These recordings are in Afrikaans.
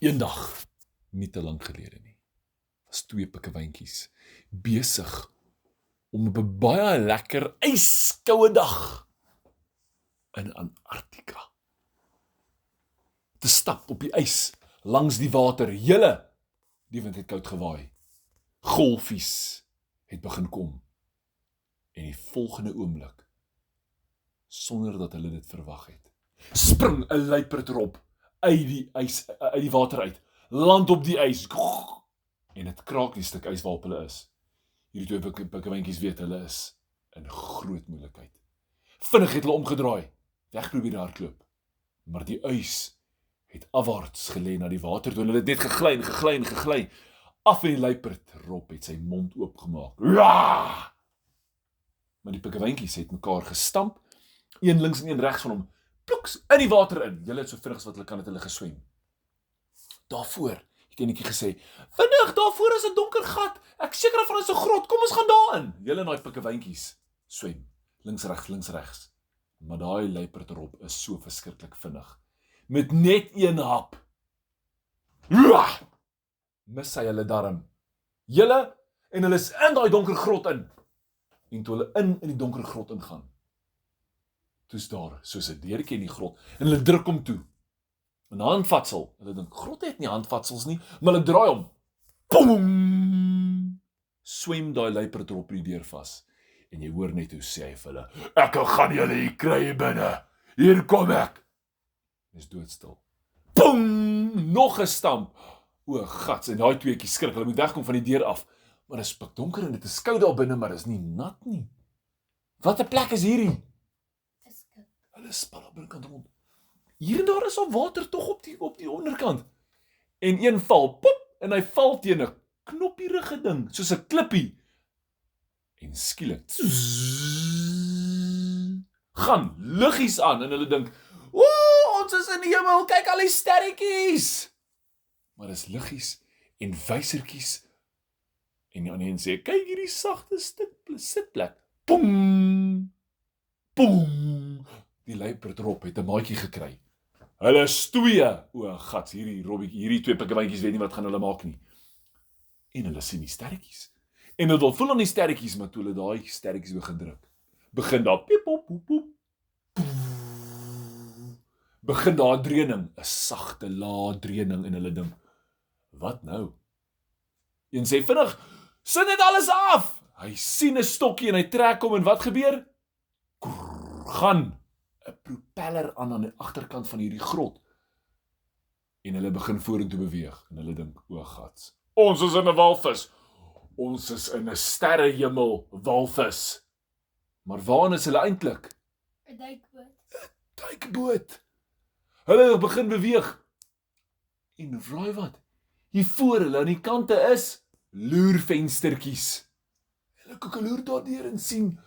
Eendag, nie te lang gelede nie, was 2 pikkewyntjies besig om op 'n baie lekker yskoue dag in Antarktika te stap op die ys langs die water. Die wind het koud gewaai. Golfies het begin kom. En die volgende oomblik, sonder dat hulle dit verwag het, spring 'n luiperdrop uit die water uit, land op die ys, en het kraak die stuk ys waarop hulle is. Hierdie 2 pikkewyntjies weet hulle is in groot moeilikheid. Vinnig het hulle omgedraai, wegprobeer hardloop, maar die ys het afwaarts gelê na die water toe, en hulle het net gegly. Af en die luiperdrop het sy mond oopgemaak. Ja! Maar die pikkewyntjies het mekaar gestamp, een links en een regs van hom, ploeks in die water in. Julle het so vinnig as wat hulle kan, het hulle geswem. Daarvoor het enetjie gesê, vinnig, daarvoor is 'n donker gat, ek seker van is 'n grot, kom ons gaan daarin. Julle en daai pikkewyntjies swem, links regs, maar daai luiperdrop is so verskriklik vinnig. Met net een hap, mis hy hulle darm. Julle en hulle is in daai donker grot in. En toe hulle in die donker grot ingaan, toe's daar soos 'n deurtjie in die grot, en hulle druk hom toe. 'n handvatsel. Hulle dink, grot het nie handvatsels nie, maar hulle draai hom. Boom! Swem daai luiperdrop die deur vas. En jy hoor net hoe sê hy vir hulle, ek gaan julle hier kry binne. Hier kom ek. Dis doodstil. Boom! Nog 'n stamp. O, gats, en daai tweeetjies skrik. Hulle moet wegkom van die deur af. Maar dit is pikdonker en dit is koud daar binne, maar dit is nie nat nie. Wat 'n plek is hierdie? Hulle span op binnekant rond. Hier en daar is al water tog op die onderkant. En een val, pop, en hy val teen 'n knoppierige ding, soos 'n klippie. En skielik gaan liggies aan, en hulle dink, ons is in die hemel, kyk al die sterretjies. Maar dis liggies en wysertjies. En die ander een sê, kyk hierdie sagte sitplek. Boom! Boom! Die luiperdrop het 'n maatjie gekry. Hulle is 2. O, gats, hierdie 2 pikkewyntjies weet nie wat gaan hulle maak nie. En hulle sien die sterretjies. En hulle wil voel aan die sterretjies, maar toe hulle daai sterretjies begin druk, begin daar piep pop pop pop. Begin daar dreuning, 'n sagte lae dreuning, en hulle dink, wat nou? Een sê vinnig, sit dit alles af. Hy sien 'n stokkie en hy trek hom, en wat gebeur? Gaan 'n propeller aan die agterkant van hierdie grot. En hulle begin vorentoe beweeg, en hulle dink, o gats, ons is in 'n walvis. Ons is in 'n sterrehemel walvis. Maar waarheen is hulle eintlik? 'n duikboot. 'n Duikboot. Hulle begin beweeg. En raai wat? Hier voor hulle aan die kante is loervenstertjies. Hulle koekeloer daardeur en sien,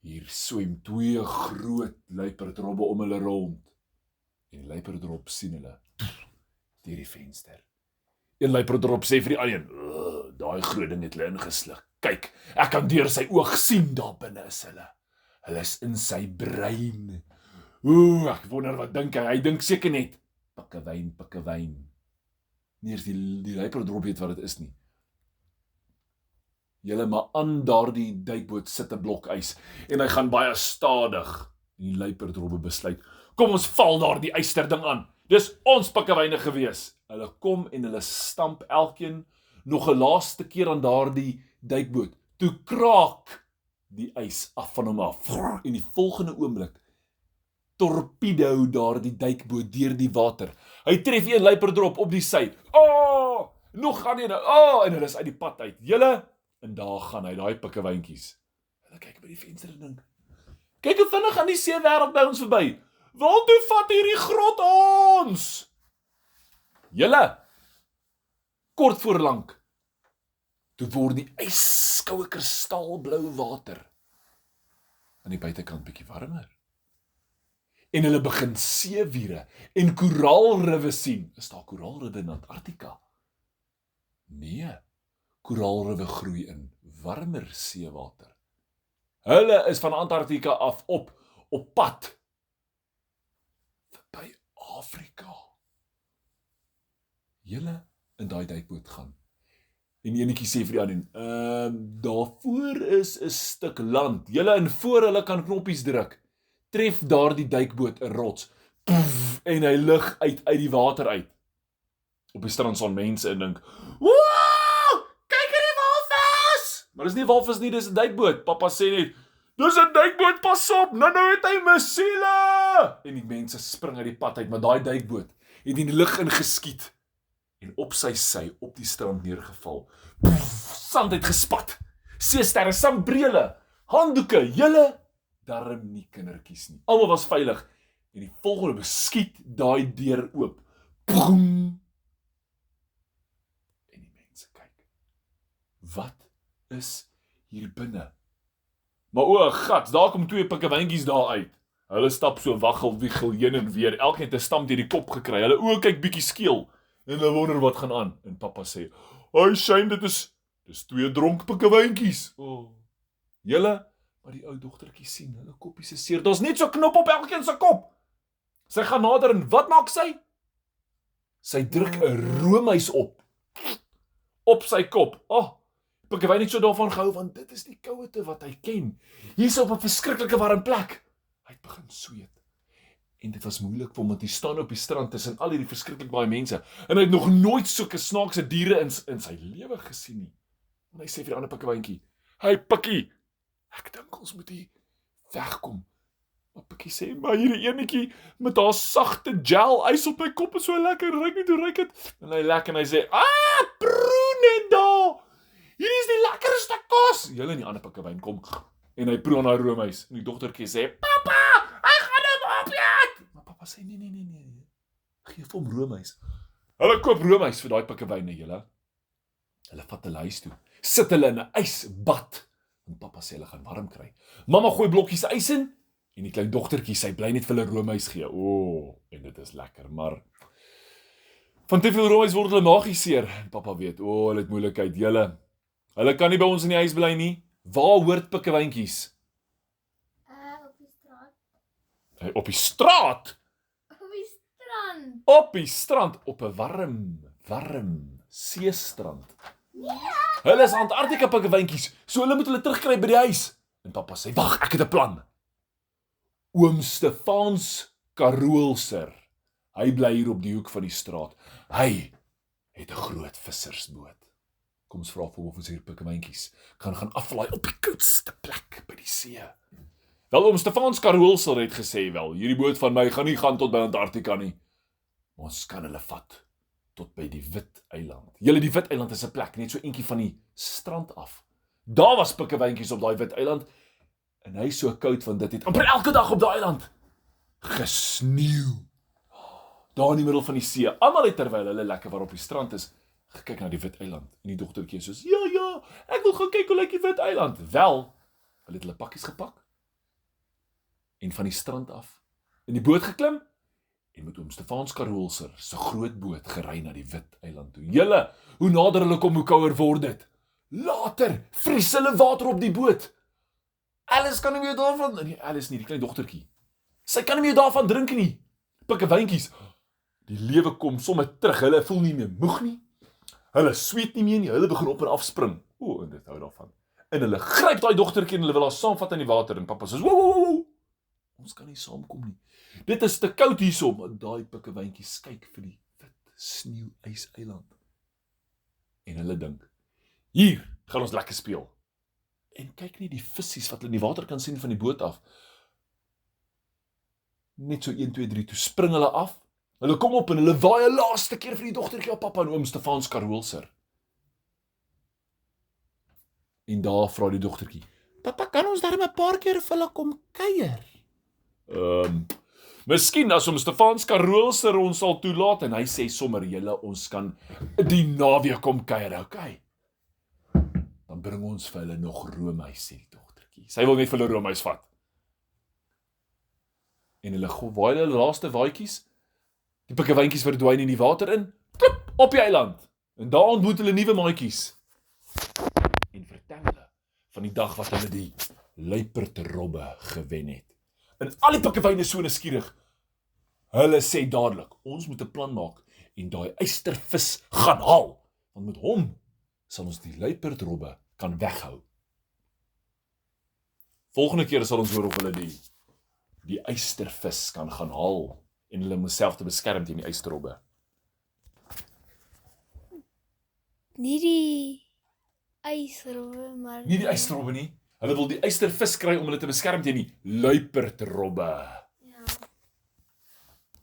hier swem 2 groot luiperdroppe om hulle rond. En die luiperdrop sien hulle deur die venster. Een luiperdrop sê vir die ander een, daai groot ding het hulle ingesluk. Kyk, ek kan deur sy oog sien, daar binne is hulle. Hulle is in sy brein. Ek wonder wat dink hy. Hy dink seker net, pikkewyn. Nie eens die luiperdrop weet wat dit is nie. Julle, maar aan daardie duikboot sit 'n blok ys, en hy gaan baie stadig. Die luiperdroppe besluit, kom ons val daardie ysterding aan. Dis ons pikkewyne gewees. Hulle kom en hulle stamp elkeen nog 'n laaste keer aan daardie duikboot. Toe kraak die ys af van hom af. En die volgende oomblik torpedo daardie duikboot deur die water. Hy tref een luiperdrop op die sy. Nog gaan een, en hulle is uit die pad uit. Julle, en daar gaan hy, daai pikkewyntjies. Hulle kyk by die venster en dink, kyk hoe vinnig gaan die seewêreld by ons verby. Waartoe vat hierdie grot ons? Julle, kort voor lank, toe word die yskoue kristalblou water aan die buitekant bietjie warmer. En hulle begin seewiere en koraalriwe sien. Is daar koraalriwe in Antarktika? Nee, koraalriwe groei in warmer seewater. Hulle is van Antarktika af op pad verby Afrika. julle in daai duikboot gaan. En die enetjie sê vir die ander, daarvoor is 'n stuk land. Julle in voor hulle kan knoppies druk. Tref daardie duikboot 'n rots. Pff, en hy lig uit die water uit. Op die strand staan mense en dink, "Wow! Kyk hierdie walvis!" Maar dis nie 'n walvis nie, dis 'n duikboot. Pappa sê net, "Dis 'n duikboot, pas op. Nou het hy missiele." En die mense spring uit die pad uit, maar daai duikboot het in die lug ingeskiet en op sy sy op die strand neergeval. Pff, sand het gespat. Seesterre, sambrele, handdoeke, julle darm nie kindertjies nie. Almal was veilig en die volgende beskiet daai deur oop. Boom. En die mense kyk. Wat is hier binne? Maar o, gats, daar kom 2 pikkewyntjies daar uit. Hulle stap so waggelwiegel heen en weer. Elkeen het 'n stamp deur die kop gekry. Hulle oë kyk bietjie skeel en hulle wonder wat gaan aan. En pappa sê, "Ai, shame, dis 2 dronk pikkewyntjies." O. Julle, maar die ou dogtertjie sien, hulle koppies is seer. Daar's net so 'n knop op elkeen se kop. Sy gaan nader en wat maak sy? Sy druk 'n roomhuis op sy kop. Pikkewyn het so daarvan gehou, want dit is die kouete wat hy ken. Hier's op 'n verskriklike warm plek. Hy het begin sweet. En dit was moeilik vir hom, want hy staan op die strand tussen al hierdie verskriklik baie mense. En hy het nog nooit sulke snaakse diere in sy lewe gesien nie. En hy sê vir die ander pikkewyntjie, "Hey Pikkie, ek dink ons moet hier wegkom." Maar Pikkie sê, "Maar hierdie enetjie met haar sagte gel ys op my kop is so lekker, ruik net hoe ruik dit." En hy lek en hy sê, "Proe net daar. Hierdie is die lekkerste kos." Julle in die ander pikkewyn kom en hy proe aan haar roomhuis. En die dogtertjie sê, "Pappa, hy gaan hom opeet." Maar pappa sê, nee. Geef hom roomhuis. Hulle koop roomhuis vir daai pikkewyne, julle. Hulle vat hulle huis toe. Sit hulle in 'n ysbad. En pappa sê hulle gaan warm kry. Mamma gooi blokkies ys in en die klein dogtertjie, sy bly net vir hulle roomhuis gee. En dit is lekker, maar van te veel roomhuis word hulle magies seer. En pappa weet, hulle het moeilikheid, julle. Hulle kan nie by ons in die huis bly nie. Waar hoort pikkewyntjies? Op die straat. Op die straat? Op die strand. Op die strand, op 'n warm seestrand. Hulle is Antarktika pikkewyntjies, so hulle moet hulle terugkry by die huis. En pappa sê, "Wag, ek het 'n plan." Oom Stefaans Karoolser, hy bly hier op die hoek van die straat. Hy het 'n groot vissersboot. Kom ons vra vir hom of ons hier pikkewyntjies kan gaan aflaai op die koudste plek by die see. Wel, oom Stefaans Karoolser het gesê, "Wel, hierdie boot van my gaan nie gaan tot by Antarktika nie. Ons kan hulle vat tot by die Wit Eiland." Julle, die Wit Eiland is 'n plek net so eentjie van die strand af. Daar was pikkewyntjies op daai Wit Eiland en hy is so koud want dit het amper elke dag op daai eiland gesneeu. Daar in die middel van die see. Almal het terwyl hulle lekker waar op die strand is, gekyk na die Wit Eiland. En die dogtertjie soos, "Ja, ek wil gaan kyk hoe lyk die Wit Eiland." Wel, hulle het hulle pakkies gepak en van die strand af in die boot geklim en met oom Stefaans Karoolser se groot boot gery na die Wit Eiland toe. Julle, hoe nader hulle kom, hoe kouer word dit. Later vries hulle water op die boot. Alice kan nie meer daarvan, nee, Alice nie, die klein dogtertjie. Sy kan nie meer daarvan drink nie. Pikkewyntjies, die lewe kom sommer terug, hulle voel nie meer moeg nie. Hulle sweet nie meer nie, hulle begin op en af spring. En dit hou daarvan. En hulle gryp daai dogtertjie en hulle wil haar saamvat in die water en pappa sê, "Wow. Ons kan nie saamkom nie. Dit is te koud hiersom." En daai pikkewyntjies kyk vir die wit sneeu-ys-eiland. En hulle dink, "Hier gaan ons lekker speel." En kyk net die vissies wat hulle in die water kan sien van die boot af. Net so 1, 2, 3, toe spring hulle af. Hulle kom op en hulle waai 'n laaste keer vir die dogtertjie op pappa en oom Stefaans Karoolser. En daar vra die dogtertjie, "Pappa, kan ons daar 'n paar keer vir hulle kom kuier?" Miskien as oom Stefaans Karoolser ons sal toelaat en hy sê sommer, "Julle, ons kan die naweek kom kuier, okay? Dan bring ons vir hulle nog roomhuis," sê die dogtertjie. Sy wil net vir hulle roomhuis vat. En hulle waai hulle laaste waaitjies. Die pikkewyntjies verdwyn in die water in, plop, op die eiland. En daar ontmoet hulle nuwe maatjies. En vertel hulle van die dag wat hulle die luipertrobbe gewen het. En al die pikkewyne so nuuskierig. Hulle sê dadelik, "Ons moet 'n plan maak en daai eystervis gaan haal, want met hom sal ons die luiperdrobbe kan weghou. Volgende keer sal ons hoor of hulle die eystervis kan gaan haal en hulle moet self te beskerm teen die eysterrobbe. Nie die ysrobbe, maar Nie die eysterrobbe nie. Hulle wil die eystervis kry om hulle te beskerm teen die luiperdrobbe.